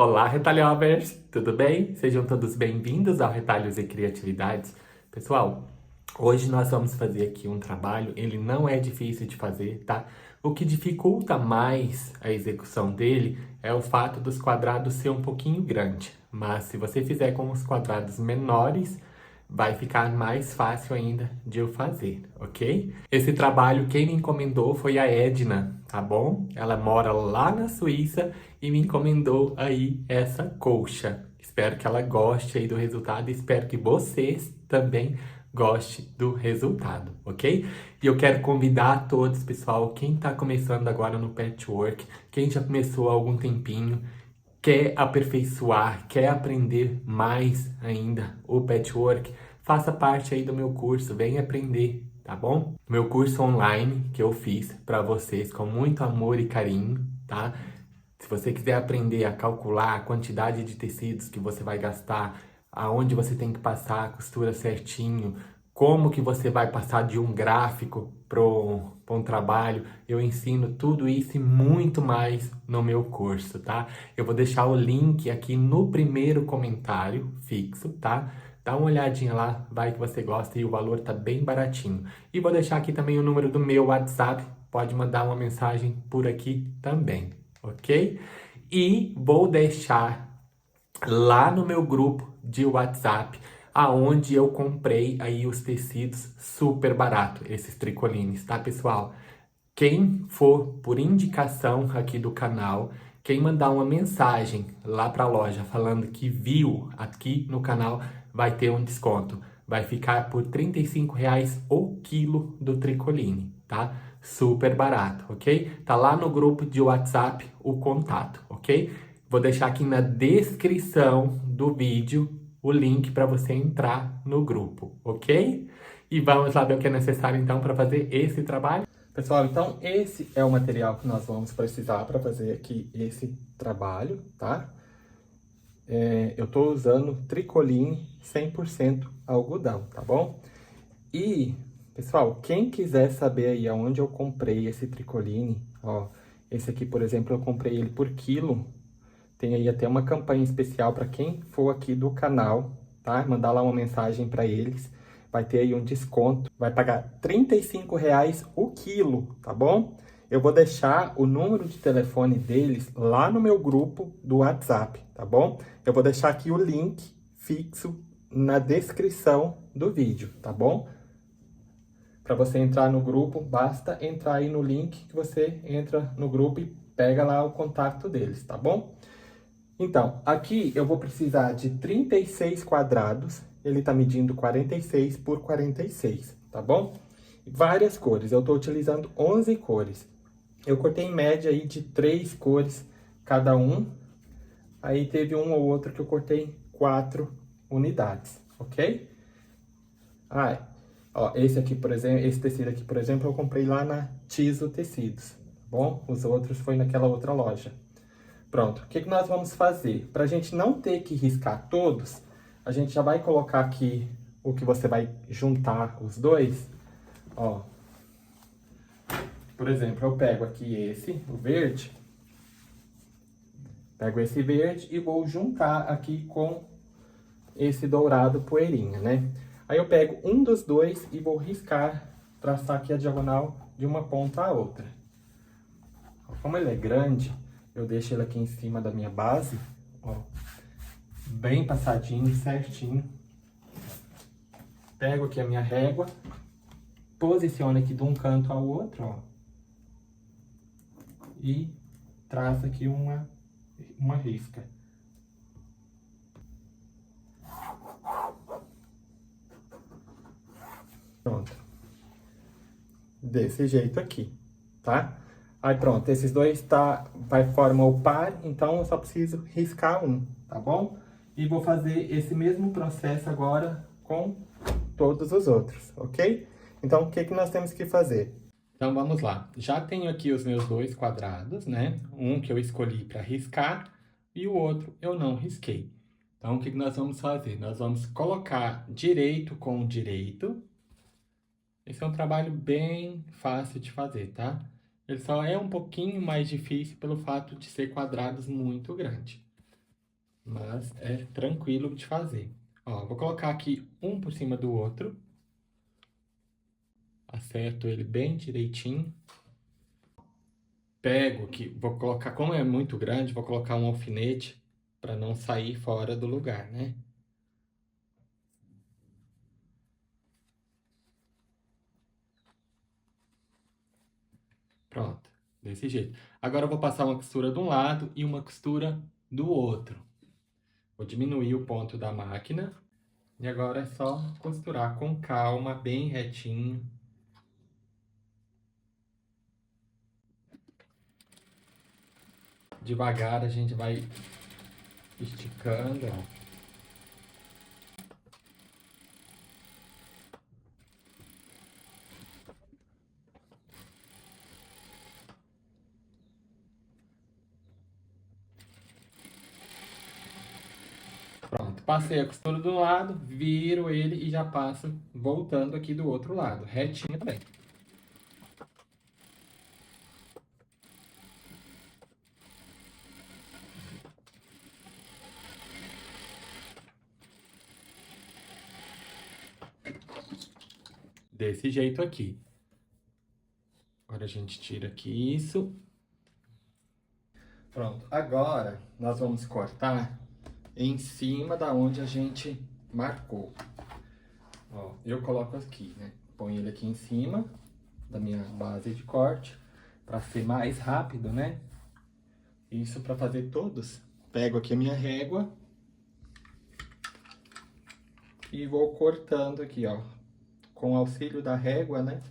Olá, retalhovers! Tudo bem? Sejam todos bem-vindos ao Retalhos e Criatividades. Pessoal, hoje nós vamos fazer aqui um trabalho, ele não é difícil de fazer, tá? O que dificulta mais a execução dele é o fato dos quadrados ser um pouquinho grande. Mas se você fizer com os quadrados menores, vai ficar mais fácil ainda de eu fazer, ok? Esse trabalho quem me encomendou foi a Edna, tá bom? Ela mora lá na Suíça e me encomendou aí essa colcha. Espero que ela goste aí do resultado e espero que vocês também gostem do resultado, ok? E eu quero convidar a todos, pessoal, quem tá começando agora no patchwork, quem já começou há algum tempinho, quer aperfeiçoar, quer aprender mais ainda o patchwork, faça parte aí do meu curso, vem aprender, tá bom? Meu curso online que eu fiz para vocês com muito amor e carinho, tá? Se você quiser aprender a calcular a quantidade de tecidos que você vai gastar, aonde você tem que passar a costura certinho, como que você vai passar de um gráfico para um trabalho, eu ensino tudo isso e muito mais no meu curso, tá? Eu vou deixar o link aqui no primeiro comentário fixo, tá? Dá uma olhadinha lá, vai que você gosta e o valor tá bem baratinho. E vou deixar aqui também o número do meu WhatsApp, pode mandar uma mensagem por aqui também, ok? E vou deixar lá no meu grupo de WhatsApp, aonde eu comprei aí os tecidos super barato, esses tricolines, tá, pessoal? Quem for por indicação aqui do canal, quem mandar uma mensagem lá para a loja falando que viu aqui no canal, vai ter um desconto. Vai ficar por R$ 35 o quilo do tricoline, tá? Super barato, ok? Tá lá no grupo de WhatsApp o contato, ok? Vou deixar aqui na descrição do vídeo o link para você entrar no grupo, ok? E vamos lá ver o que é necessário então para fazer esse trabalho. Pessoal, então esse é o material que nós vamos precisar para fazer aqui esse trabalho, tá? Eu estou usando tricoline 100% algodão, tá bom? E, pessoal, quem quiser saber aí aonde eu comprei esse tricoline, ó, esse aqui, por exemplo, eu comprei ele por quilo. Tem aí até uma campanha especial para quem for aqui do canal, tá? Mandar lá uma mensagem para eles. Vai ter aí um desconto. Vai pagar R$ 35 o quilo, tá bom? Eu vou deixar o número de telefone deles lá no meu grupo do WhatsApp, tá bom? Eu vou deixar aqui o link fixo na descrição do vídeo, tá bom? Para você entrar no grupo, basta entrar aí no link que você entra no grupo e pega lá o contato deles, tá bom? Então, aqui eu vou precisar de 36 quadrados, ele tá medindo 46 por 46, tá bom? Várias cores, eu tô utilizando 11 cores. Eu cortei em média aí de 3 cores cada um, aí teve um ou outro que eu cortei 4 unidades, ok? Ah, ó, esse aqui, por exemplo, esse tecido aqui, por exemplo, eu comprei lá na Tiso Tecidos, tá bom? Os outros foi naquela outra loja. Pronto, o que nós vamos fazer? Para a gente não ter que riscar todos, a gente já vai colocar aqui o que você vai juntar os dois. Ó, por exemplo, eu pego aqui esse, o verde. Pego esse verde e vou juntar aqui com esse dourado poeirinha, né? Aí eu pego um dos dois e vou riscar, traçar aqui a diagonal de uma ponta à outra. Como ele é grande, eu deixo ele aqui em cima da minha base, ó, bem passadinho, certinho. Pego aqui a minha régua, posiciono aqui de um canto ao outro, ó, e traço aqui uma risca. Pronto. Desse jeito aqui, tá? Aí pronto, esses dois vai formar o par, então eu só preciso riscar um, tá bom? E vou fazer esse mesmo processo agora com todos os outros, ok? Então, o que nós temos que fazer? Então, vamos lá. Já tenho aqui os meus dois quadrados, né? Um que eu escolhi para riscar e o outro eu não risquei. Então, o que nós vamos fazer? Nós vamos colocar direito com direito. Esse é um trabalho bem fácil de fazer, tá? Ele só é um pouquinho mais difícil pelo fato de ser quadrados muito grandes. mas é tranquilo de fazer. Ó, vou colocar aqui um por cima do outro. Acerto ele bem direitinho. Pego aqui, vou colocar, como é muito grande, vou colocar um alfinete para não sair fora do lugar, né? Pronto, desse jeito. Agora eu vou passar uma costura de um lado e uma costura do outro. Vou diminuir o ponto da máquina. E agora é só costurar com calma, bem retinho. Devagar a gente vai esticando, ó. Pronto, passei a costura do lado, viro ele e já passo voltando aqui do outro lado, retinho também. Desse jeito aqui. Agora a gente tira aqui isso. Pronto, agora nós vamos cortar em cima da onde a gente marcou. Ó, eu coloco aqui, né? Põe ele aqui em cima da minha base de corte, para ser mais rápido, né? Isso para fazer todos. Pego aqui a minha régua e vou cortando aqui, ó, com o auxílio da régua, né?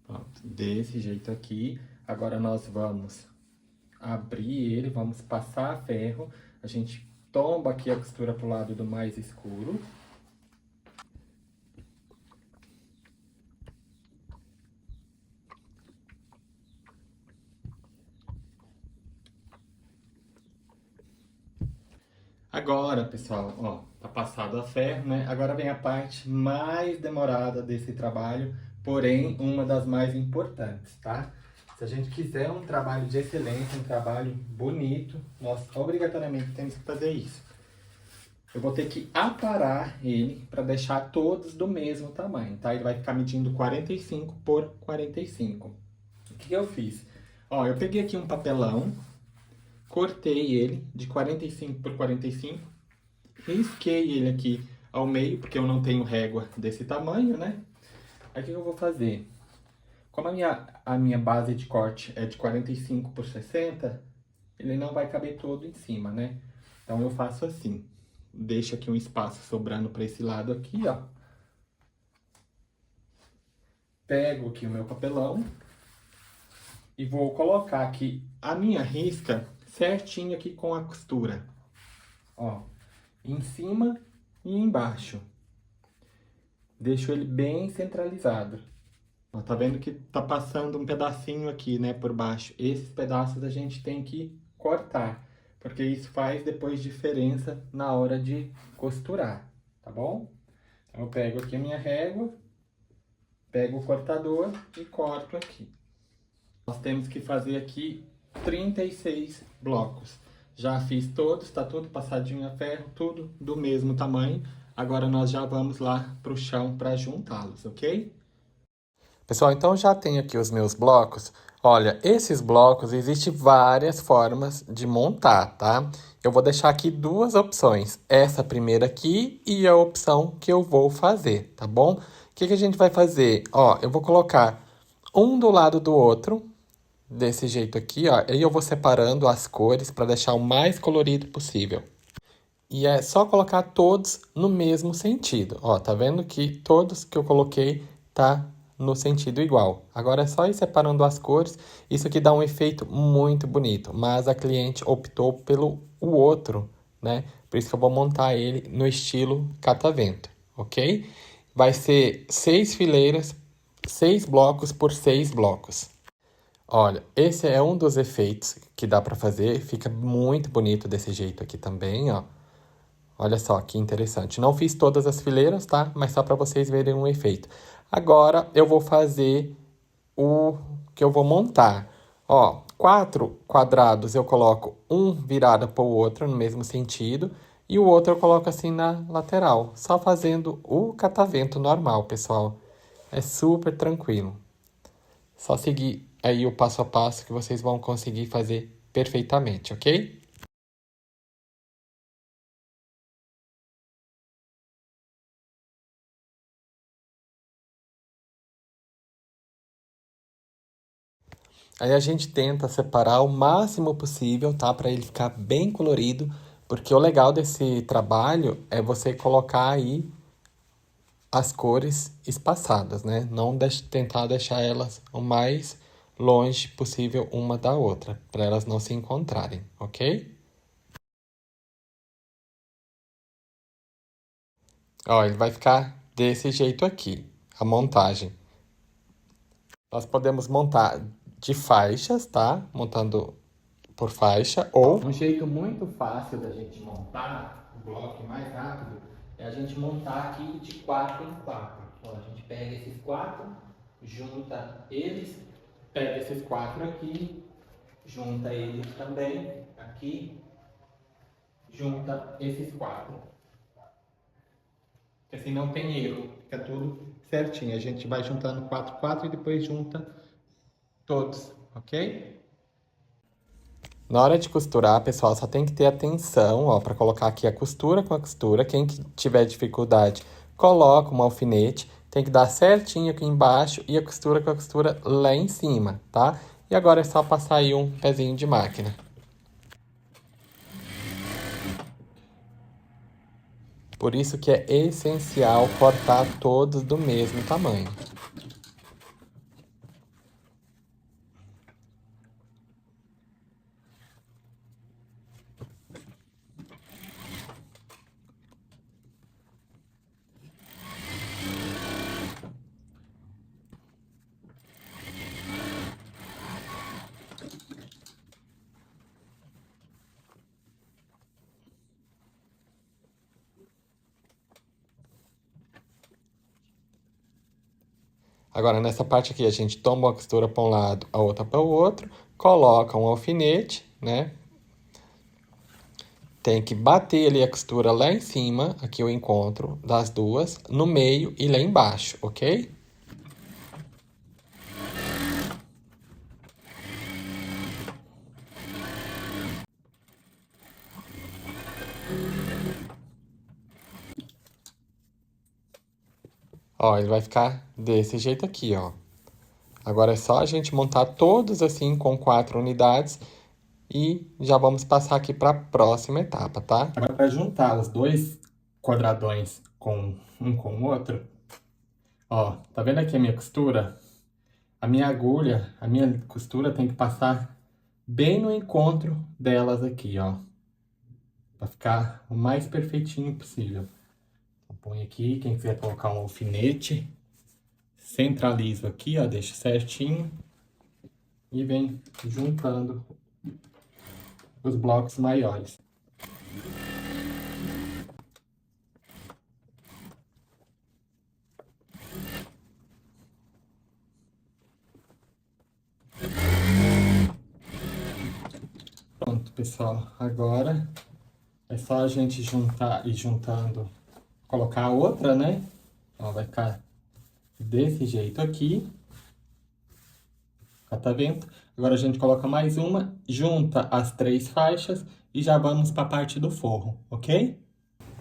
Pronto, desse jeito aqui. Agora nós vamos abrir ele, vamos passar ferro. A gente tomba aqui a costura pro lado do mais escuro. Agora, pessoal, ó, tá passado a ferro, né? Agora vem a parte mais demorada desse trabalho, porém uma das mais importantes, tá? Se a gente quiser um trabalho de excelência, um trabalho bonito, nós obrigatoriamente temos que fazer isso. Eu vou ter que aparar ele para deixar todos do mesmo tamanho, tá? Ele vai ficar medindo 45 por 45. O que eu fiz? Ó, eu peguei aqui um papelão, cortei ele de 45 por 45, risquei ele aqui ao meio, porque eu não tenho régua desse tamanho, né? Aí o que eu vou fazer? Como a minha base de corte é de 45 por 60, ele não vai caber todo em cima, né? Então eu faço assim, deixo aqui um espaço sobrando para esse lado aqui, ó. Pego aqui o meu papelão e vou colocar aqui a minha risca certinho aqui com a costura, ó, em cima e embaixo. Deixo ele bem centralizado. Ó, tá vendo que tá passando um pedacinho aqui, né, por baixo. Esses pedaços a gente tem que cortar, porque isso faz depois diferença na hora de costurar, tá bom? Então eu pego aqui a minha régua, pego o cortador e corto aqui. Nós temos que fazer aqui 36 blocos. Já fiz todos, tá tudo passadinho a ferro, tudo do mesmo tamanho. Agora nós já vamos lá pro chão para juntá-los, ok? Pessoal, então já tenho aqui os meus blocos. Olha, esses blocos, existem várias formas de montar, tá? Eu vou deixar aqui duas opções. Essa primeira aqui e a opção que eu vou fazer, tá bom? O que a gente vai fazer? Ó, eu vou colocar um do lado do outro, desse jeito aqui, ó. Aí eu vou separando as cores para deixar o mais colorido possível. E é só colocar todos no mesmo sentido. Ó, tá vendo que todos que eu coloquei tá no sentido igual. Agora é só ir separando as cores. Isso aqui dá um efeito muito bonito. Mas a cliente optou pelo o outro, né? Por isso que eu vou montar ele no estilo catavento, ok? Vai ser 6 fileiras, 6 blocos por 6 blocos. Olha, esse é um dos efeitos que dá para fazer. Fica muito bonito desse jeito aqui também, ó. Olha só que interessante. Não fiz todas as fileiras, tá? Mas só para vocês verem um efeito. Agora eu vou fazer o que eu vou montar. Ó, 4 quadrados eu coloco um virado para o outro no mesmo sentido e o outro eu coloco assim na lateral, só fazendo o catavento normal, pessoal. É super tranquilo. Só seguir aí o passo a passo que vocês vão conseguir fazer perfeitamente, ok? Aí a gente tenta separar o máximo possível, tá? Para ele ficar bem colorido, porque o legal desse trabalho é você colocar aí as cores espaçadas, né? Não tentar deixar elas o mais longe possível uma da outra, para elas não se encontrarem, ok? Ó, ele vai ficar desse jeito aqui, a montagem. Nós podemos montar de faixas, tá? Montando por faixa, ou... Um jeito muito fácil da gente montar o bloco mais rápido é a gente montar aqui de 4 em 4. Então, a gente pega esses 4, junta eles, pega esses 4 aqui, junta eles também aqui, junta esses 4. Porque assim não tem erro, fica tudo certinho. A gente vai juntando 4, 4 e depois junta todos, ok? Na hora de costurar, pessoal, só tem que ter atenção, ó, para colocar aqui a costura com a costura. Quem que tiver dificuldade, coloca um alfinete. Tem que dar certinho aqui embaixo e a costura com a costura lá em cima, tá? E agora é só passar aí um pezinho de máquina. Por isso que é essencial cortar todos do mesmo tamanho. Agora, nessa parte aqui, a gente toma uma costura para um lado, a outra para o outro, coloca um alfinete, né? Tem que bater ali a costura lá em cima, aqui o encontro das duas, no meio e lá embaixo, ok? Ó, ele vai ficar desse jeito aqui, ó. Agora é só a gente montar todos assim com 4 unidades e já vamos passar aqui para a próxima etapa, tá? Agora para juntar os dois quadradões com um com o outro, ó, tá vendo aqui a minha costura? A minha agulha, a minha costura tem que passar bem no encontro delas aqui, ó. Pra ficar o mais perfeitinho possível. Então, põe aqui, quem quiser colocar um alfinete, centralizo aqui, ó, deixa certinho. E vem juntando os blocos maiores. Pronto, pessoal. Agora é só a gente juntar e juntando, colocar a outra, né? Ó, vai ficar desse jeito aqui. Catavento. Agora a gente coloca mais uma, junta as 3 faixas e já vamos para a parte do forro, ok?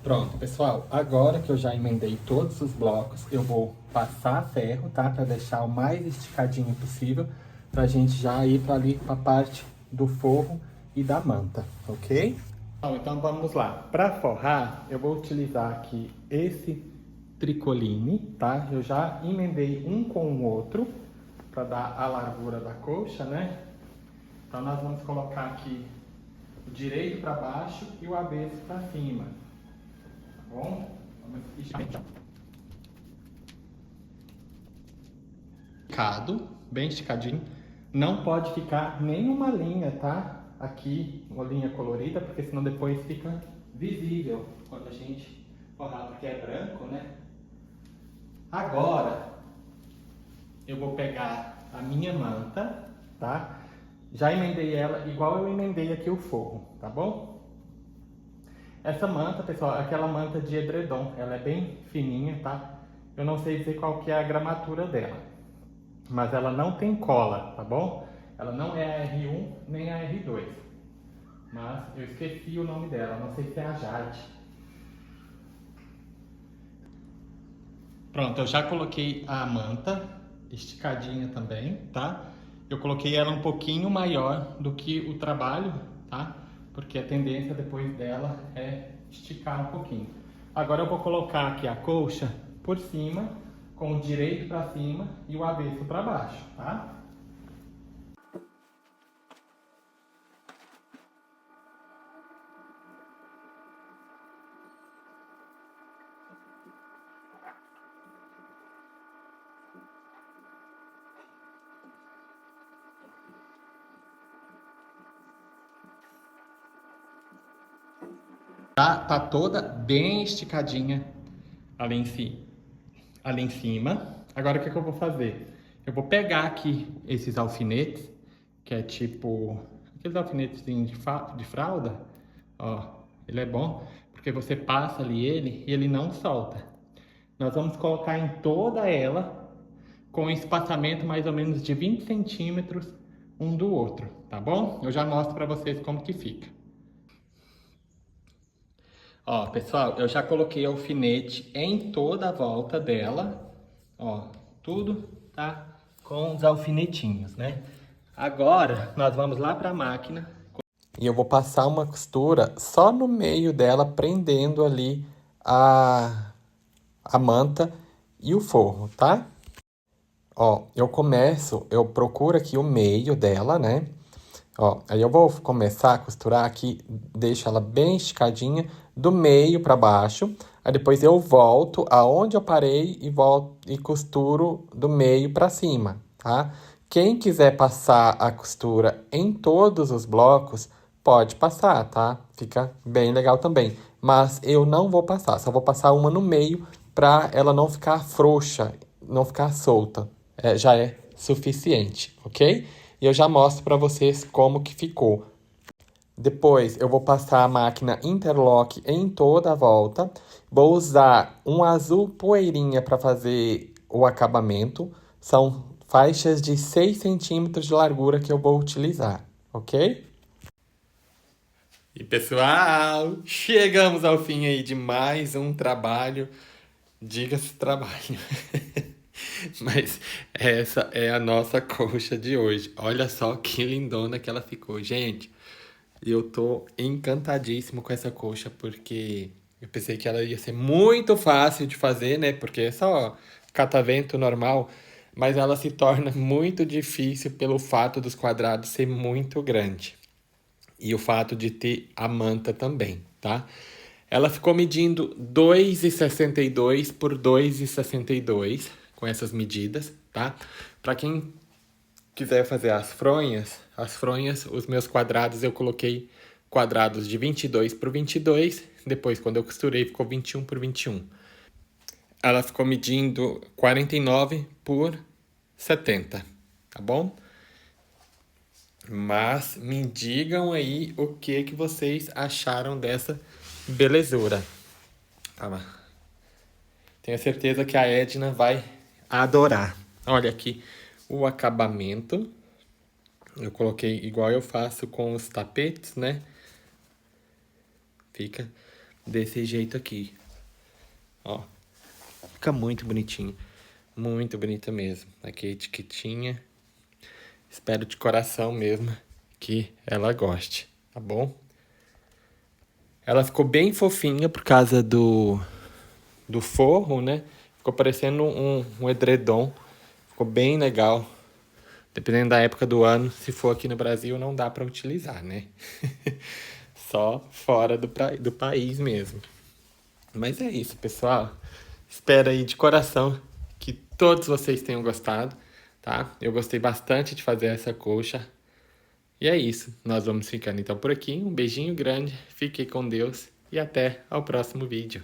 Pronto, pessoal. Agora que eu já emendei todos os blocos, eu vou passar ferro, tá? Para deixar o mais esticadinho possível, para a gente já ir para ali para a parte do forro e da manta, ok? Então vamos lá. Para forrar, eu vou utilizar aqui esse tricoline, tá? Eu já emendei um com o outro para dar a largura da coxa, né? Então nós vamos colocar aqui o direito para baixo e o avesso para cima, tá bom? Vamos esticar. Esticado, bem esticadinho. Não pode ficar nenhuma linha, tá? Aqui, uma linha colorida, porque senão depois fica visível quando a gente forrar, porque é branco, né? Agora, eu vou pegar a minha manta, tá? Já emendei ela igual eu emendei aqui o forro, tá bom? Essa manta, pessoal, é aquela manta de edredom, ela é bem fininha, tá? Eu não sei dizer qual que é a gramatura dela, mas ela não tem cola, tá bom? Ela não é a R1 nem a R2, mas eu esqueci o nome dela, não sei se é a Jade. Pronto, eu já coloquei a manta esticadinha também, tá? Eu coloquei ela um pouquinho maior do que o trabalho, tá? Porque a tendência depois dela é esticar um pouquinho. Agora eu vou colocar aqui a colcha por cima, com o direito para cima e o avesso para baixo, tá? Tá toda bem esticadinha ali em cima. Agora o que eu vou fazer? Eu vou pegar aqui esses alfinetes, que é tipo aqueles alfinetes de fralda. Ó, ele é bom porque você passa ali ele e ele não solta. Nós vamos colocar em toda ela com um espaçamento mais ou menos de 20 centímetros um do outro, tá bom? Eu já mostro para vocês como que fica. Ó, pessoal, eu já coloquei alfinete em toda a volta dela. Ó, tudo tá com os alfinetinhos, né? Agora, nós vamos lá para a máquina. E eu vou passar uma costura só no meio dela, prendendo ali a manta e o forro, tá? Ó, eu procuro aqui o meio dela, né? Ó, aí eu vou começar a costurar aqui, deixo ela bem esticadinha, do meio para baixo. Aí depois eu volto aonde eu parei e volto e costuro do meio para cima, tá? Quem quiser passar a costura em todos os blocos, pode passar, tá? Fica bem legal também. Mas eu não vou passar, só vou passar uma no meio para ela não ficar frouxa, não ficar solta. Já é suficiente, ok? E eu já mostro para vocês como que ficou. Depois eu vou passar a máquina interlock em toda a volta. Vou usar um azul poeirinha para fazer o acabamento. São faixas de 6 centímetros de largura que eu vou utilizar, ok? E pessoal, chegamos ao fim aí de mais um trabalho. Diga-se trabalho. Mas essa é a nossa colcha de hoje. Olha só que lindona que ela ficou, gente. Eu tô encantadíssimo com essa colcha porque eu pensei que ela ia ser muito fácil de fazer, né? Porque é só catavento normal, mas ela se torna muito difícil pelo fato dos quadrados ser muito grande. E o fato de ter a manta também, tá? Ela ficou medindo 2,62 por 2,62 com essas medidas, tá? Para quem quiser fazer as fronhas, os meus quadrados eu coloquei quadrados de 22 por 22, depois quando eu costurei ficou 21 por 21. Ela ficou medindo 49 por 70, tá bom? Mas me digam aí o que vocês acharam dessa belezura. Tá. Tenho certeza que a Edna vai adorar. Olha aqui o acabamento. Eu coloquei igual eu faço com os tapetes, né? Fica desse jeito aqui. Ó. Fica muito bonitinho. Muito bonita mesmo. Aqui a etiquetinha. Espero de coração mesmo que ela goste, tá bom? Ela ficou bem fofinha por causa do forro, né? Ficou parecendo um edredom. Ficou bem legal. Dependendo da época do ano, se for aqui no Brasil, não dá para utilizar, né? Só fora do país mesmo. Mas é isso, pessoal. Espero aí de coração que todos vocês tenham gostado, tá? Eu gostei bastante de fazer essa colcha. E é isso. Nós vamos ficando então por aqui. Um beijinho grande. Fique com Deus e até ao próximo vídeo.